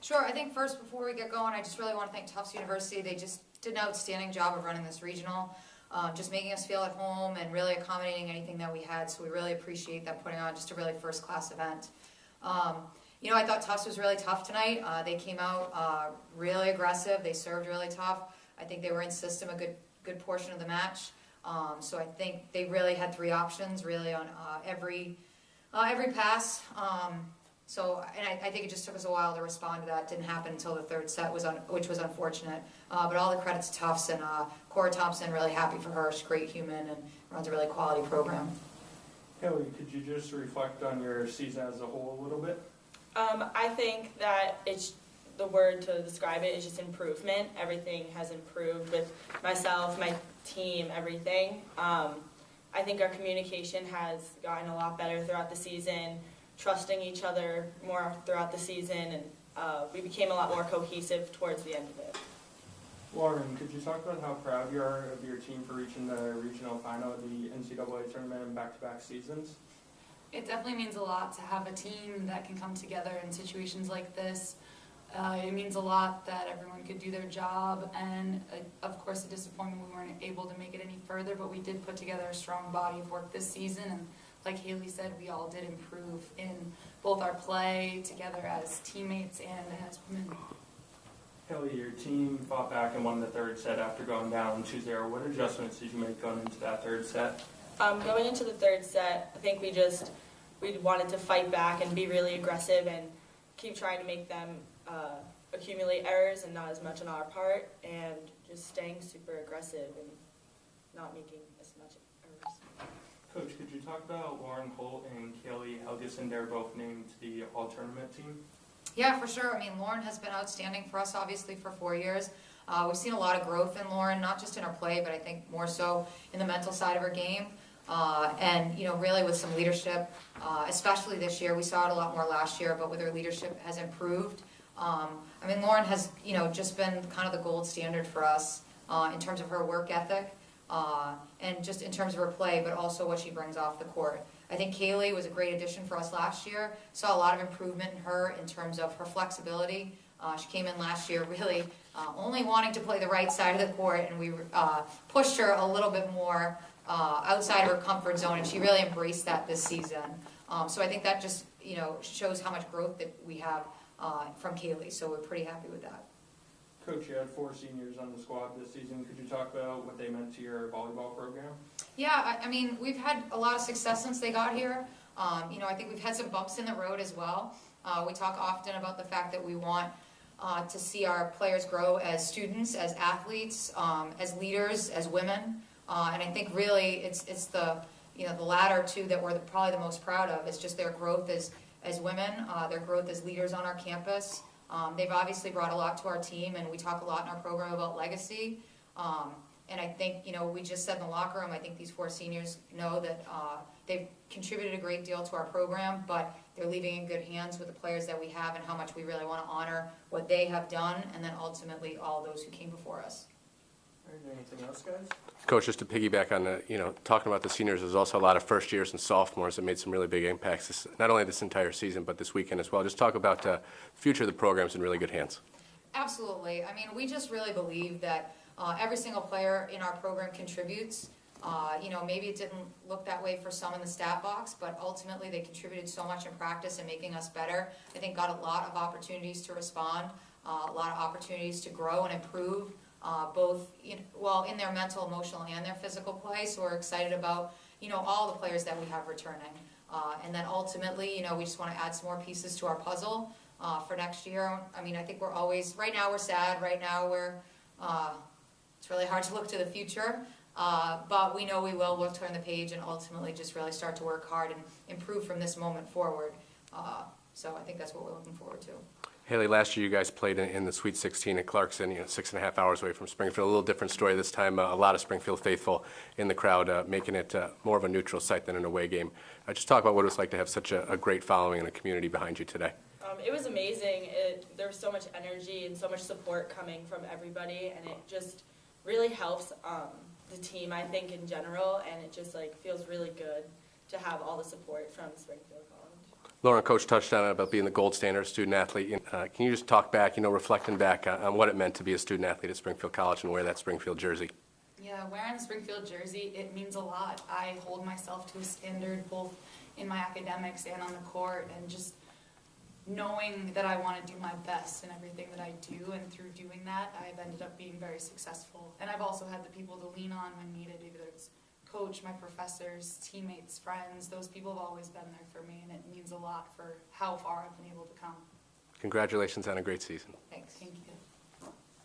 Sure. I think first, before we get going, I just really want to thank Tufts University. They just did an outstanding job of running this regional, just making us feel at home and really accommodating anything that we had. So we really appreciate that, putting on just a really first-class event. I thought Tufts was really tough tonight. They came out really aggressive. They served really tough. I think they were in system a good portion of the match. So I think they really had three options really on every pass. I think it just took us a while to respond to that. It didn't happen until the third set, which was unfortunate. But all the credit to Tufts, and Cora Thompson, really happy for her. She's a great human and runs a really quality program. Hayley, could you just reflect on your season as a whole a little bit? I think that the word to describe it is just improvement. Everything has improved with myself, my team, everything. I think our communication has gotten a lot better throughout the season, trusting each other more throughout the season, and we became a lot more cohesive towards the end of it. Lauren, could you talk about how proud you are of your team for reaching the regional final of the NCAA tournament in back-to-back seasons? It definitely means a lot to have a team that can come together in situations like this. It means a lot that everyone could do their job, and of course a disappointment we weren't able to make it any further, but we did put together a strong body of work this season, and like Hayley said, we all did improve in both our play together as teammates and as women. Hayley, your team fought back and won the third set after going down 2-0. What adjustments did you make going into that third set? Going into the third set, I think we wanted to fight back and be really aggressive and keep trying to make them accumulate errors and not as much on our part, and just staying super aggressive and not making as much errors. Coach, could you talk about Lauren, Holt, and Kaylee Helgeson? They're both named to the all-tournament team. Yeah, for sure. I mean, Lauren has been outstanding for us, obviously, for 4 years. We've seen a lot of growth in Lauren, not just in her play, but I think more so in the mental side of her game. Really with some leadership, especially this year. We saw it a lot more last year, but with her leadership has improved. Lauren has, just been kind of the gold standard for us in terms of her work ethic and just in terms of her play, but also what she brings off the court. I think Kaylee was a great addition for us last year. Saw a lot of improvement in her in terms of her flexibility. She came in last year really only wanting to play the right side of the court, and we pushed her a little bit more outside of her comfort zone, and she really embraced that this season. So I think that just shows how much growth that we have from Hayley. So we're pretty happy with that. Coach, you had 4 seniors on the squad this season. Could you talk about what they meant to your volleyball program? Yeah, we've had a lot of success since they got here. I think we've had some bumps in the road as well. We talk often about the fact that we want to see our players grow as students, as athletes, as leaders, as women. And I think really it's the latter two that we're probably the most proud of. It's just their growth as women, their growth as leaders on our campus. They've obviously brought a lot to our team, and we talk a lot in our program about legacy. And I think, we just said in the locker room, I think these 4 seniors know that they've contributed a great deal to our program, but they're leaving in good hands with the players that we have and how much we really want to honor what they have done, and then ultimately all those who came before us. All right, anything else, guys? Coach, just to piggyback on talking about the seniors, there's also a lot of first years and sophomores that made some really big impacts, not only this entire season, but this weekend as well. Just talk about the future of the program's in really good hands. Absolutely. We just really believe that every single player in our program contributes. Maybe it didn't look that way for some in the stat box, but ultimately they contributed so much in practice and making us better. I think got a lot of opportunities to respond, a lot of opportunities to grow and improve. Both in their mental, emotional, and their physical play. So we're excited about all the players that we have returning, and then ultimately we just want to add some more pieces to our puzzle for next year. I think we're always right now we're sad. Right now it's really hard to look to the future, but we know we will. We'll turn the page and ultimately just really start to work hard and improve from this moment forward. So I think that's what we're looking forward to. Hayley, last year you guys played in the Sweet 16 at Clarkson, 6.5 hours away from Springfield. A little different story this time. A lot of Springfield faithful in the crowd, making it more of a neutral site than an away game. Just talk about what it was like to have such a great following and a community behind you today. It was amazing. There was so much energy and so much support coming from everybody, and it just really helps the team, I think, in general, and it just feels really good to have all the support from Springfield College. Lauren, Coach touched on it about being the gold standard student athlete. Can you just talk back, reflecting back on what it meant to be a student athlete at Springfield College and wear that Springfield jersey? Yeah, wearing the Springfield jersey, it means a lot. I hold myself to a standard both in my academics and on the court, and just knowing that I want to do my best in everything that I do, and through doing that, I've ended up being very successful. And I've also had the people to lean on when needed, either it's coach, my professors, teammates, friends. Those people have always been there for me, and it means a lot for how far I've been able to come. Congratulations on a great season. Thanks. Thank you.